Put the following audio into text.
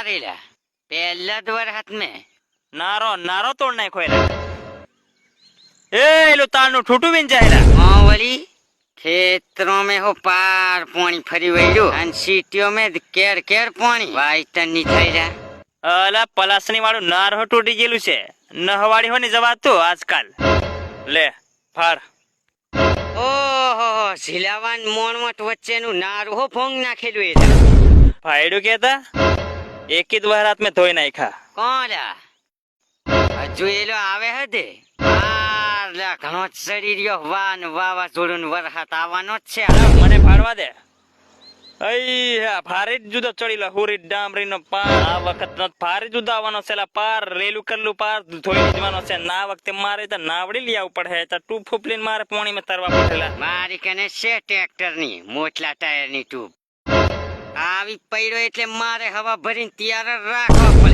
मारेला पहला द्वार हाथ में नारो नारो तोड़ नाख्यो एला ए लो तारनु ठूठू बीन जायला मावली खेतरों में हो पार पानी फरी वैलो अन सीटियों में केर केर पानी वाइटन नहीं थईला અલા પલાસની વાળું નાર હો તૂટી ગયેલું છે નહવાડી હો ને જવાતું આજકાલ લે ફાડ ઓહો સિલાવાન મોણમટ વચ્ચેનું નારું હો ભોંગ નાખેલું એ ફાયડું કેતા એકી જ વરાત મેં ધોઈ નાખ્યા કોલા હજુ એલો આવે હદે આલા ઘણો ચડી રહ્યો વાન વાવાઝોડું વરસાદ આવવાનો જ છે મને ફાડવા દે અઈ હા ફારી જ જુદો ચડીલા હુરી ડામરી નો પાર આ વખત નો ફારી જુદો આવવાનો છે લા પાર રેલું કરલું પાર ધોઈ જવાનો છે ના વખતે મારે તો નાવડી લઈ આવવું પડે તો ટૂબ ફૂપલીને મારે પાણી માં તરવા પડેલા મારી કને છે ટ્રેક્ટર ની મોટલા ટાયર ની ટ્યુબ આવી પડ્યો એટલે મારે હવા ભરીને તૈયાર જ રાખવા પડે